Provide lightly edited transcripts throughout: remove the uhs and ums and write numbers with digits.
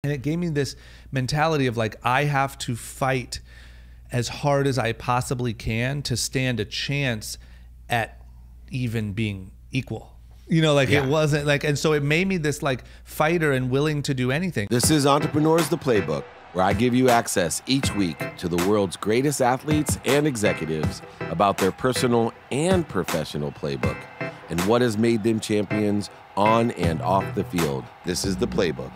And it gave me this mentality of like, I have to fight as hard as I possibly can to stand a chance at even being equal. You know, like it wasn't like, and so it made me this like fighter and willing to do anything. This is Entrepreneurs, the Playbook, where I give you access each week to the world's greatest athletes and executives about their personal and professional playbook and what has made them champions on and off the field. This is the Playbook.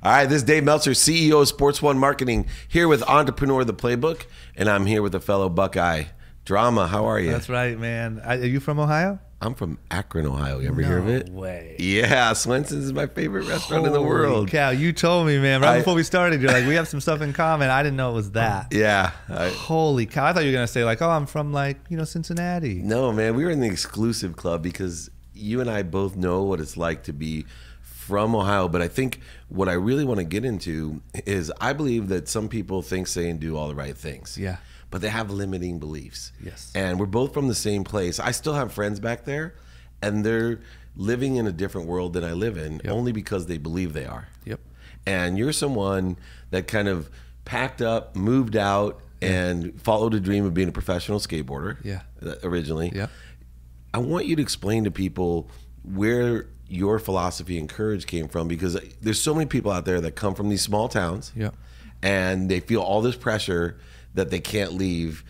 All right, this is Dave Meltzer, CEO of Sports One Marketing, here with Entrepreneur, the Playbook, and I'm here with a fellow Buckeye. Drama, how are you? That's right, man. Are you from Ohio? I'm from Akron, Ohio. You ever hear of it? No way. Yeah, Swenson's is my favorite restaurant in the world. Holy cow, you told me, man. Right before we started, you're like, we have some stuff in common. I didn't know it was that. Yeah. Holy cow. I thought you were going to say like, oh, I'm from like, you know, Cincinnati. No, man. We were in the exclusive club because you and I both know what it's like to be from Ohio. But I think what I really want to get into is I believe that some people think, say, and do all the right things. Yeah. But they have limiting beliefs. Yes. And we're both from the same place. I still have friends back there, and they're living in a different world than I live in, only because they believe they are. Yep. And you're someone that kind of packed up, moved out, and followed a dream of being a professional skateboarder. Yeah. Originally. Yeah. I want you to explain to people where your philosophy and courage came from, because there's so many people out there that come from these small towns, and they feel all this pressure that they can't leave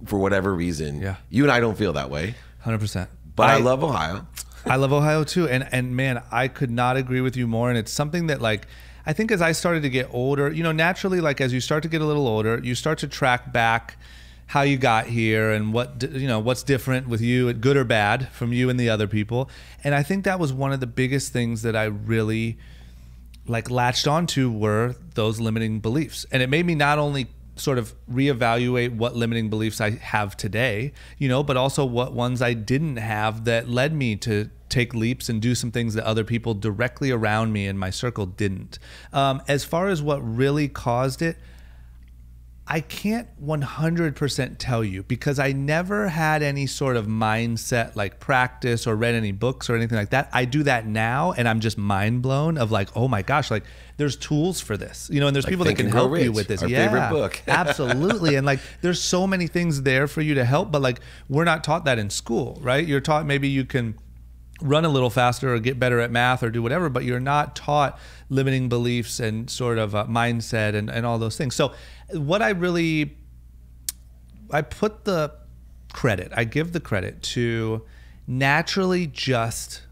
for whatever reason. Yeah. You and I don't feel that way. 100%. But I love Ohio. I love Ohio too. And man, I could not agree with you more. And it's something that like, I think as I started to get older, you know, naturally, like as you start to get a little older, you start to track back how you got here and what, you know, what's different with you, good or bad, from you and the other people. And I think that was one of the biggest things that I really like latched onto were those limiting beliefs. And it made me not only sort of reevaluate what limiting beliefs I have today, you know, but also what ones I didn't have that led me to take leaps and do some things that other people directly around me in my circle didn't. As far as what really caused it, I can't 100% tell you, because I never had any sort of mindset like practice or read any books or anything like that. I do that now and I'm just mind blown of like, oh my gosh, like there's tools for this, you know, and there's like people that can help you with this. Our favorite book. Absolutely. And like, there's so many things there for you to help, but like, we're not taught that in school, right? You're taught maybe you can run a little faster or get better at math or do whatever, but you're not taught limiting beliefs and sort of mindset and all those things. So what I put the credit, I give the credit to naturally just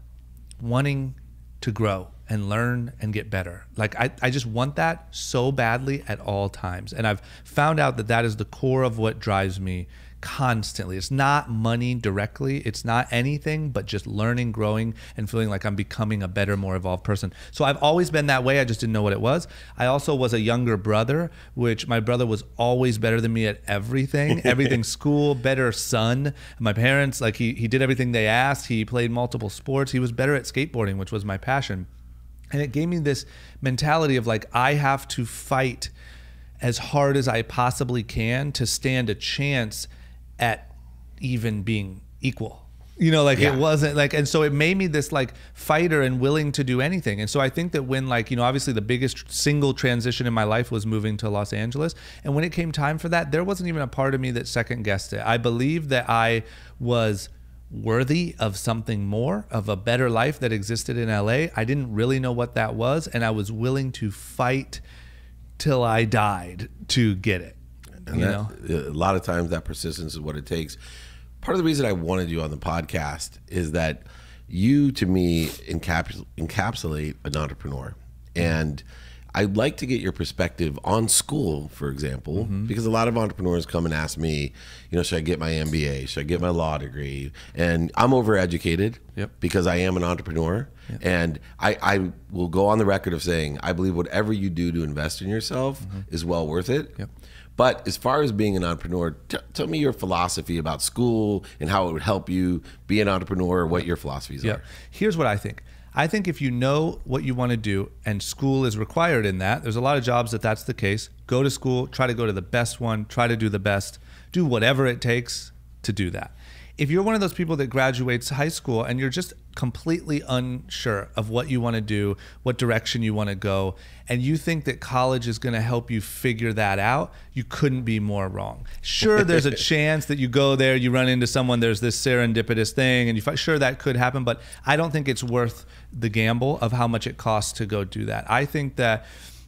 wanting to grow and learn and get better. Like I just want that so badly at all times. And I've found out that that is the core of what drives me constantly. It's not money directly. It's not anything but just learning, growing, and feeling like I'm becoming a better, more evolved person. So I've always been that way. I just didn't know what it was. I also was a younger brother, which my brother was always better than me at everything. Everything, school, better son. My parents, like he did everything they asked. He played multiple sports. He was better at skateboarding, which was my passion. And it gave me this mentality of like, I have to fight as hard as I possibly can to stand a chance at even being equal. You know, like it wasn't like, and so it made me this like fighter and willing to do anything. And so I think that when like, you know, obviously the biggest single transition in my life was moving to Los Angeles. And when it came time for that, there wasn't even a part of me that second guessed it. I believed that I was worthy of something more, of a better life that existed in LA. I didn't really know what that was. And I was willing to fight till I died to get it. And a lot of times that persistence is what it takes. Part of the reason I wanted you on the podcast is that you, to me, encapsulate an entrepreneur. And I'd like to get your perspective on school, for example, because a lot of entrepreneurs come and ask me, you know, should I get my MBA? Should I get my law degree? And I'm overeducated because I am an entrepreneur. And I will go on the record of saying, I believe whatever you do to invest in yourself is well worth it. But as far as being an entrepreneur, tell me your philosophy about school and how it would help you be an entrepreneur, or what your philosophies are. Here's what I think. I think if you know what you want to do and school is required in that, there's a lot of jobs that that's the case. Go to school, try to go to the best one, try to do the best, do whatever it takes to do that. if you're one of those people that graduates high school and you're just completely unsure of what you want to do, what direction you want to go, and you think that college is going to help you figure that out, you couldn't be more wrong. Sure, there's a chance that you go there, you run into someone, there's this serendipitous thing, and sure, that could happen, but I don't think it's worth the gamble of how much it costs to go do that. I think that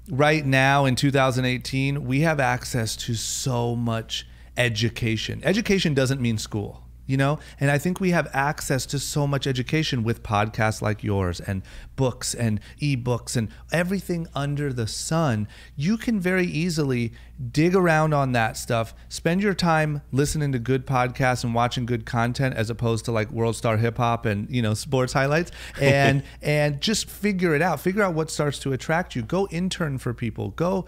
right now in 2018, we have access to so much education. Education doesn't mean school. You know, and I think we have access to so much education with podcasts like yours and books and ebooks and everything under the sun. You can very easily dig around on that stuff, spend your time listening to good podcasts and watching good content as opposed to like World Star Hip Hop and, you know, sports highlights, and just figure it out. Figure out what starts to attract you. Go intern for people. Go,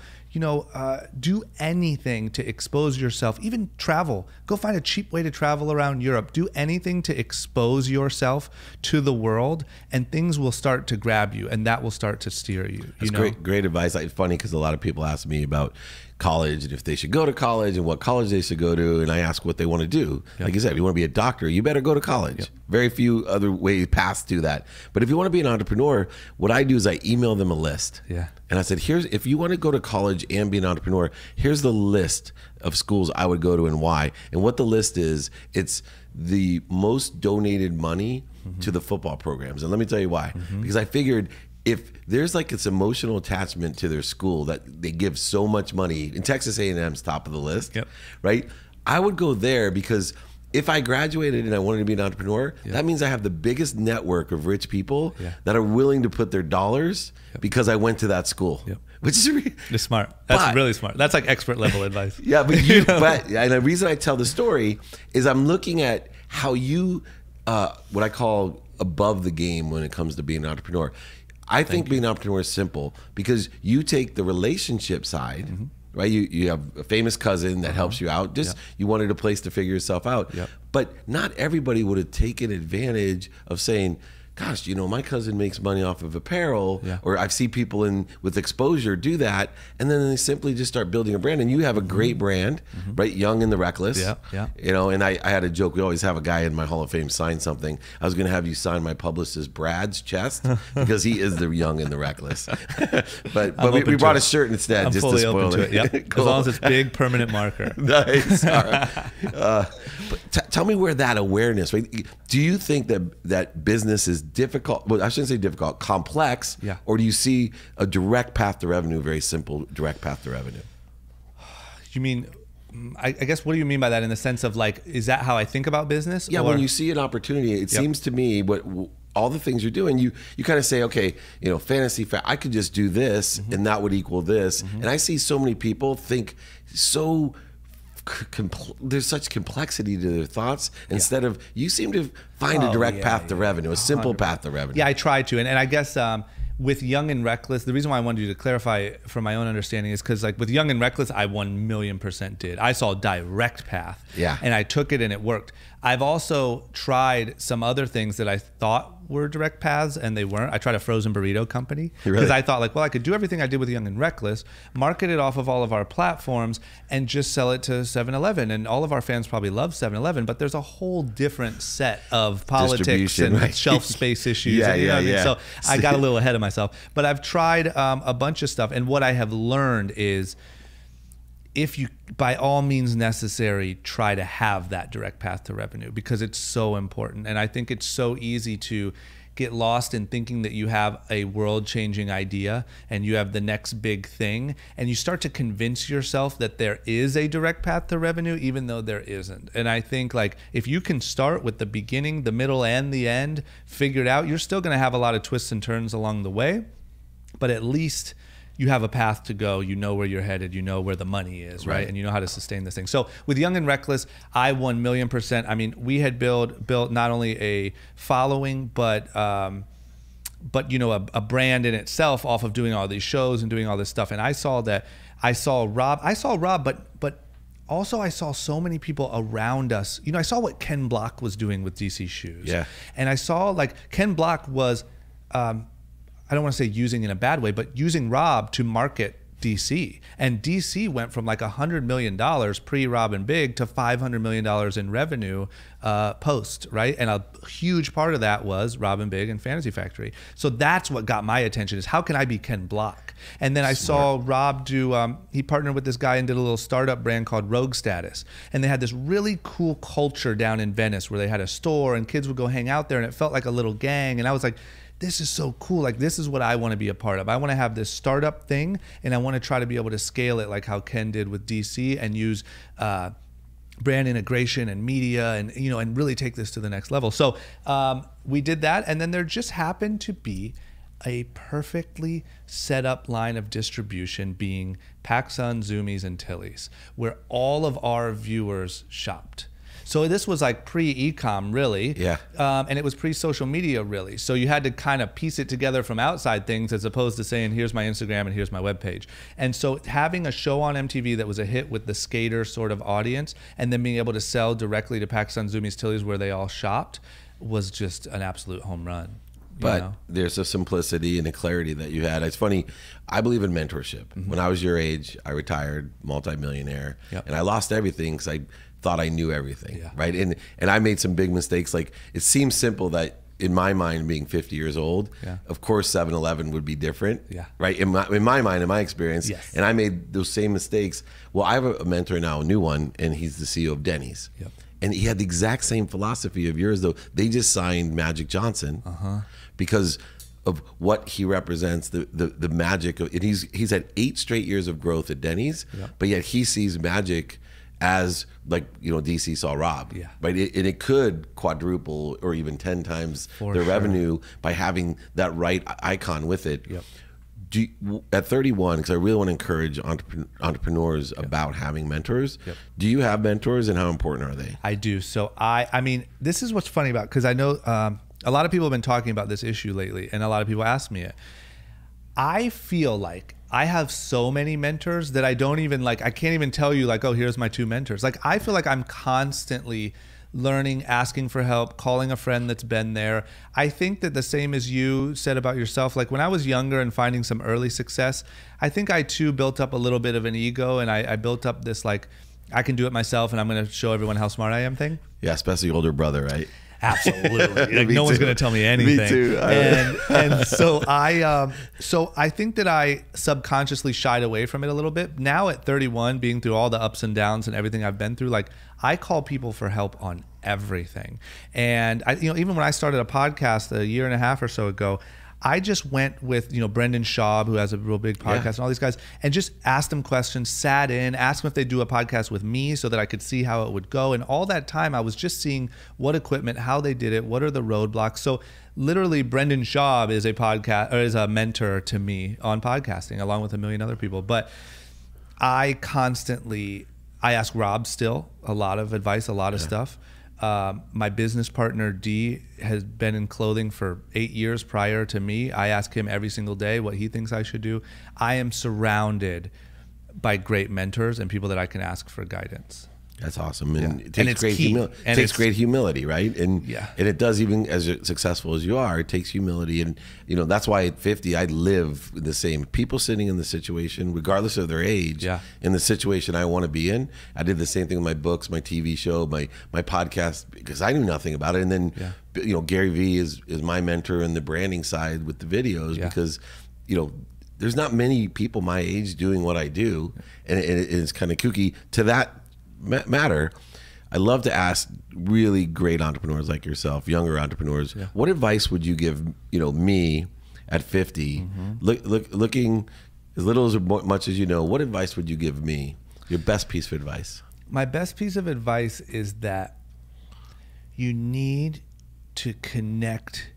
do anything to expose yourself, even travel. Go find a cheap way to travel around Europe. Do anything to expose yourself to the world, and things will start to grab you, and that will start to steer you. That's great advice. It's funny because a lot of people ask me about college and if they should go to college and what college they should go to, and I ask what they want to do. Yep. Like you said, if you want to be a doctor, you better go to college. Yep. Very few other ways paths to that. But if you want to be an entrepreneur, what I do is I email them a list. Yeah. And I said, if you want to go to college and be an entrepreneur, here's the list of schools I would go to and why. And what the list is, it's the most donated money to the football programs. And let me tell you why. Because I figured if there's like this emotional attachment to their school that they give so much money, in Texas A&M's top of the list, right? I would go there because if I graduated and I wanted to be an entrepreneur, that means I have the biggest network of rich people that are willing to put their dollars because I went to that school. Which is it's smart. That's really smart. That's like expert level advice. Yeah, but and the reason I tell the story is I'm looking at how you, what I call above the game when it comes to being an entrepreneur. I think being an entrepreneur is simple because you take the relationship side, right? You have a famous cousin that helps you out. Just you wanted a place to figure yourself out. But not everybody would have taken advantage of saying, gosh, my cousin makes money off of apparel, or I've seen people with exposure do that, and then they simply just start building a brand. And you have a great brand, right? Young and the Reckless. And I had a joke. We always have a guy in my Hall of Fame sign something. I was going to have you sign my publicist Brad's chest because he is the Young and the Reckless. but we brought a shirt instead. I'm just fully to spoil open it. To it. Yep. Cool. As long as it's big permanent marker. Nice. All right. But tell me where that awareness, right? Do you think that business is difficult? Well, I shouldn't say difficult, complex. Or do you see a direct path to revenue, very simple direct path to revenue? You mean, I guess, what do you mean by that in the sense of like, is that how I think about business? Yeah, when you see an opportunity, it seems to me all the things you're doing, you kind of say, okay, fantasy, I could just do this and that would equal this. And I see so many people think so there's such complexity to their thoughts instead of, you seem to find a direct path to revenue, a simple 100%. Path to revenue. Yeah, I try to. And I guess with Young and Reckless, the reason why I wanted you to clarify from my own understanding is because like with Young and Reckless, I 1,000,000% did. I saw a direct path and I took it and it worked. I've also tried some other things that I thought were direct paths and they weren't. I tried a frozen burrito company because I thought like, well, I could do everything I did with Young and Reckless, market it off of all of our platforms and just sell it to 7-Eleven. And all of our fans probably love 7-Eleven, but there's a whole different set of politics and shelf space issues. So I got a little ahead of myself, but I've tried a bunch of stuff. And what I have learned is, if you, by all means necessary, try to have that direct path to revenue because it's so important. And I think it's so easy to get lost in thinking that you have a world-changing idea and you have the next big thing, and you start to convince yourself that there is a direct path to revenue even though there isn't. And I think like if you can start with the beginning, the middle, and the end figured out, you're still going to have a lot of twists and turns along the way, but at least you have a path to go, you know where you're headed, you know where the money is, right? And you know how to sustain this thing. So with Young and Reckless, I 1,000,000%. I mean, we had built not only a following, but a brand in itself off of doing all these shows and doing all this stuff. And I saw Rob, but also I saw so many people around us. I saw what Ken Block was doing with DC Shoes. And I saw like Ken Block was, I don't want to say using in a bad way, but using Rob to market DC. And DC went from like $100 million pre-Rob and Big to $500 million in revenue post, right? And a huge part of that was Rob and Big and Fantasy Factory. So that's what got my attention, is how can I be Ken Block? And then I saw Rob do, he partnered with this guy and did a little startup brand called Rogue Status. And they had this really cool culture down in Venice where they had a store and kids would go hang out there and it felt like a little gang. And I was like, this is so cool. Like, this is what I want to be a part of. I want to have this startup thing, and I want to try to be able to scale it like how Ken did with DC, and use brand integration and media, and and really take this to the next level. So we did that, and then there just happened to be a perfectly set up line of distribution, being PacSun, Zoomies, and Tilly's, where all of our viewers shopped. So this was like pre-ecom, really. Yeah. And it was pre-social media, really. So you had to kind of piece it together from outside things, as opposed to saying, here's my Instagram and here's my webpage. And so having a show on MTV that was a hit with the skater sort of audience, and then being able to sell directly to PacSun, Zoomies, Tilly's, where they all shopped, was just an absolute home run. But there's a simplicity and a clarity that you had. It's funny, I believe in mentorship. When I was your age, I retired, multimillionaire, and I lost everything because I thought I knew everything, right? And I made some big mistakes. Like, it seems simple that, in my mind, being 50 years old, of course 7-Eleven would be different, right? In my mind, in my experience, and I made those same mistakes. Well, I have a mentor now, a new one, and he's the CEO of Denny's. And he had the exact same philosophy of yours, though. They just signed Magic Johnson because of what he represents, the magic of it. He's had 8 straight years of growth at Denny's, but yet he sees Magic as, like, DC saw Rob, right? And it could quadruple or even 10 times their revenue by having that right icon with it. At 31, because I really want to encourage entrepreneurs about having mentors. Do you have mentors, and how important are they? I do. So I mean, this is what's funny about, because I know a lot of people have been talking about this issue lately, and a lot of people ask me it. I feel like I have so many mentors that I don't even, like, I can't even tell you, like, oh, here's my 2 mentors. Like, I feel like I'm constantly learning, asking for help, calling a friend that's been there. I think that the same as you said about yourself, like when I was younger and finding some early success, I think I too built up a little bit of an ego, and I built up this, like, I can do it myself and I'm going to show everyone how smart I am thing. Yeah, especially older brother, right? Absolutely. Like, no one's going to tell me anything. Me too. And so I think that I subconsciously shied away from it a little bit. Now at 31, being through all the ups and downs and everything I've been through, like, I call people for help on everything. And I, even when I started a podcast a year and a half or so ago, I just went with, Brendan Schaub, who has a real big podcast, and all these guys, and just asked them questions, sat in, asked them if they'd do a podcast with me so that I could see how it would go. And all that time, I was just seeing what equipment, how they did it, what are the roadblocks. So literally, Brendan Schaub is is a mentor to me on podcasting, along with a million other people. But I ask Rob still a lot of advice, a lot of stuff. My business partner, D, has been in clothing for 8 years prior to me. I ask him every single day what he thinks I should do. I am surrounded by great mentors and people that I can ask for guidance. That's awesome. And it takes great humility, right? And it does, even as successful as you are, it takes humility. And, that's why at 50, I live the same. People sitting in the situation, regardless of their age, in the situation I want to be in. I did the same thing with my books, my TV show, my podcast, because I knew nothing about it. And then, Gary Vee is my mentor in the branding side with the videos, because, there's not many people my age doing what I do. And it's kind of kooky. To that matter, I love to ask really great entrepreneurs like yourself, younger entrepreneurs, what advice would you give, me at 50, looking as little as much as what advice would you give me? Your best piece of advice? My best piece of advice is that you need to connect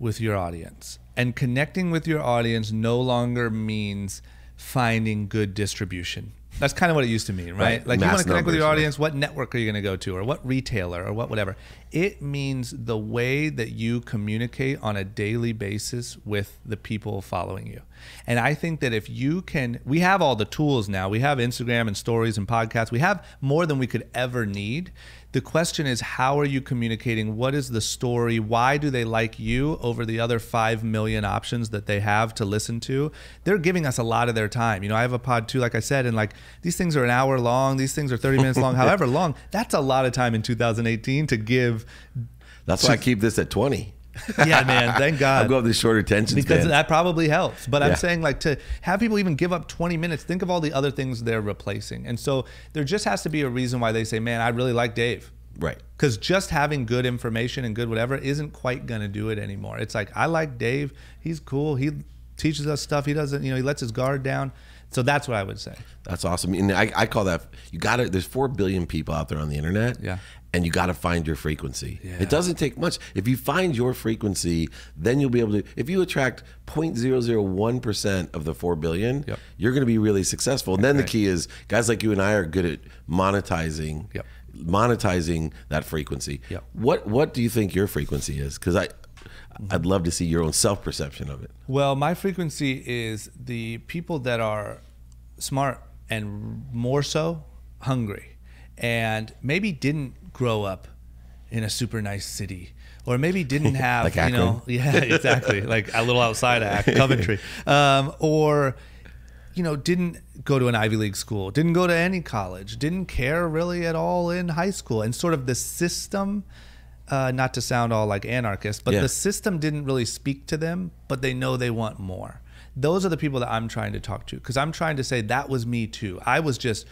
with your audience. And connecting with your audience no longer means finding good distribution. That's kind of what it used to mean, right? Like, you want to connect with your audience, what network are you going to go to, or what retailer, or whatever. It means the way that you communicate on a daily basis with the people following you. And I think that if you can, we have all the tools now. We have Instagram and stories and podcasts. We have more than we could ever need. The question is, how are you communicating? What is the story? Why do they like you over the other 5 million options that they have to listen to? They're giving us a lot of their time. You know, I have a pod too, like I said, and like these things are an hour long. These things are 30 minutes long, however long. That's a lot of time in 2018 to give. That's why I keep this at 20. Yeah, man, thank God. I'll go with the shorter attention because span. that probably helps. But I'm saying, like, to have people even give up 20 minutes, think of all the other things they're replacing. And so there just has to be a reason why they say, man, I really like Dave. Right. Because just having good information and good whatever isn't quite going to do it anymore. It's like, I like Dave. He's cool. He teaches us stuff. He doesn't, you know, he lets his guard down. So that's what I would say. That's awesome. And I call that, you got to, there's 4 billion people out there on the internet. Yeah. And you got to find your frequency. Yeah. It doesn't take much. If you find your frequency, then you'll be able to, if you attract 0.001% of the 4 billion, you're going to be really successful. And then the key is guys like you and I are good at monetizing, monetizing that frequency. What do you think your frequency is? Because I'd love to see your own self-perception of it. Well, my frequency is the people that are smart and more so hungry and maybe didn't grow up in a super nice city, or maybe didn't have, like you know, exactly, like a little outside of Coventry, or, you know, didn't go to an Ivy League school, didn't go to any college, didn't care really at all in high school, and sort of the system, not to sound all like anarchist, but the system didn't really speak to them, but they know they want more. Those are the people that I'm trying to talk to, because I'm trying to say that was me too. I was just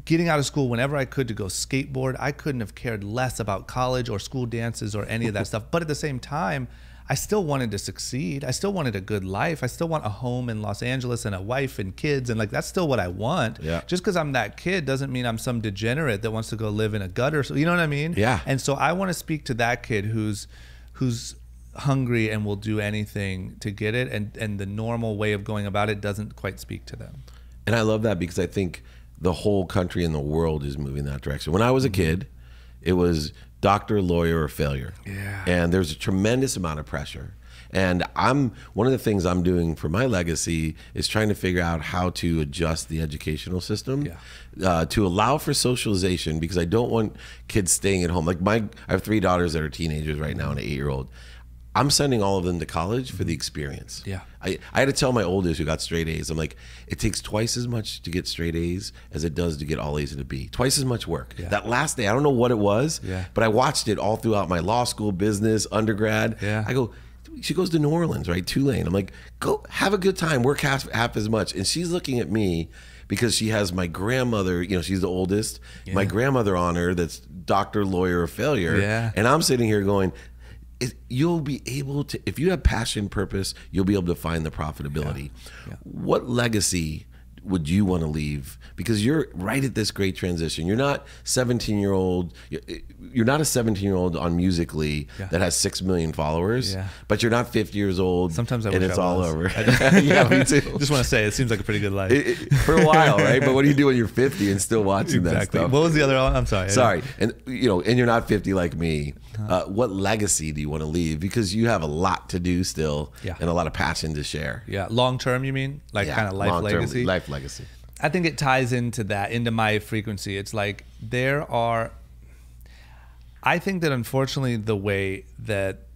getting out of school whenever I could to go skateboard. I couldn't have cared less about college or school dances or any of that stuff. But at the same time, I still wanted to succeed. I still wanted a good life. I still want a home in Los Angeles and a wife and kids. And like, that's still what I want. Just because I'm that kid doesn't mean I'm some degenerate that wants to go live in a gutter. So, you know what I mean? And so I want to speak to that kid who's hungry and will do anything to get it. And the normal way of going about it doesn't quite speak to them. And I love that, because I think the whole country and the world is moving that direction. When I was a kid, it was doctor, lawyer, or failure. And there's a tremendous amount of pressure. And one of the things I'm doing for my legacy is trying to figure out how to adjust the educational system to allow for socialization, because I don't want kids staying at home. Like I have 3 daughters that are teenagers right now and an 8-year-old. I'm sending all of them to college for the experience. I had to tell my oldest, who got straight A's, I'm like, it takes twice as much to get straight A's as it does to get all A's and a B. Twice as much work. That last day, I don't know what it was, but I watched it all throughout my law school, business, undergrad. I go, she goes to New Orleans, right? Tulane. I'm like, go have a good time, work half as much. And she's looking at me because she has my grandmother, you know, she's the oldest, my grandmother on her that's doctor, lawyer, or failure. And I'm sitting here going, you'll be able to, if you have passion, purpose, you'll be able to find the profitability. What legacy would you want to leave? Because you're right at this great transition. You're not 17-year-old. You're not a 17-year-old on Musical.ly that has 6 million followers, but you're not 50 years old. Sometimes I and wish it's I all was. over. Yeah, me too. Just want to say, it seems like a pretty good life. For a while, right? But what do you do when you're 50 and still watching that stuff? What was the other one? I'm sorry. Sorry. And you know, and you're not 50 like me. What legacy do you want to leave? Because you have a lot to do still, and a lot of passion to share. Long term, you mean? Like kind of life legacy? Life legacy. I think it ties into that, into my frequency. It's like I think that unfortunately the way that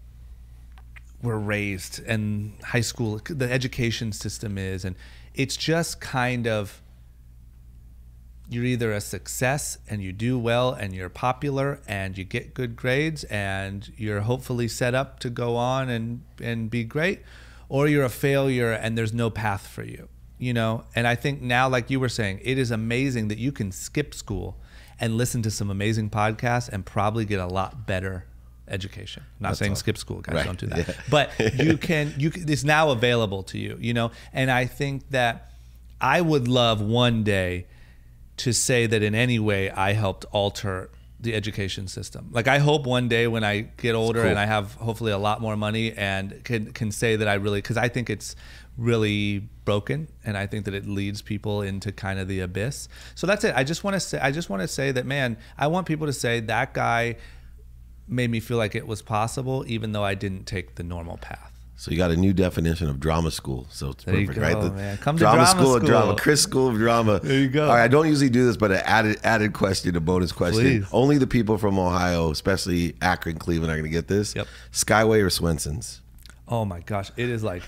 we're raised and high school, the education system is, and it's just kind of, you're either a success and you do well and you're popular and you get good grades and you're hopefully set up to go on and be great, or you're a failure and there's no path for you. You know, and I think now, like you were saying, it is amazing that you can skip school and listen to some amazing podcasts and probably get a lot better education. I'm not saying skip school, guys, don't do that. But you can, it's now available to you, you know, and I think that I would love one day to say that in any way I helped alter the education system. Like, I hope one day when I get older and I have hopefully a lot more money and can say that I really, because I think it's really broken and I think that it leads people into kind of the abyss. So that's it. I just want to say that, man, I want people to say that guy made me feel like it was possible, even though I didn't take the normal path. So you got a new definition of drama school. So it's There you perfect, go, right? man. Come to drama drama school of school. drama, Chris School of Drama. There you go. All right, I don't usually do this, but an added question, a bonus question. Please. Only the people from Ohio, especially Akron, Cleveland, are going to get this. Yep. Skyway or Swenson's? Oh my gosh, it is like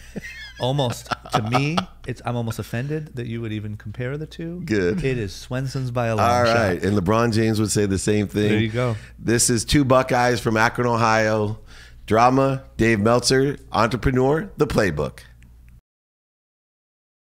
almost, to me, I'm almost offended that you would even compare the two. Good. It is Swenson's by a long All shot. right, and LeBron James would say the same thing. There you go. This is two Buckeyes from Akron, Ohio. Drama, Dave Meltzer, entrepreneur, the Playbook.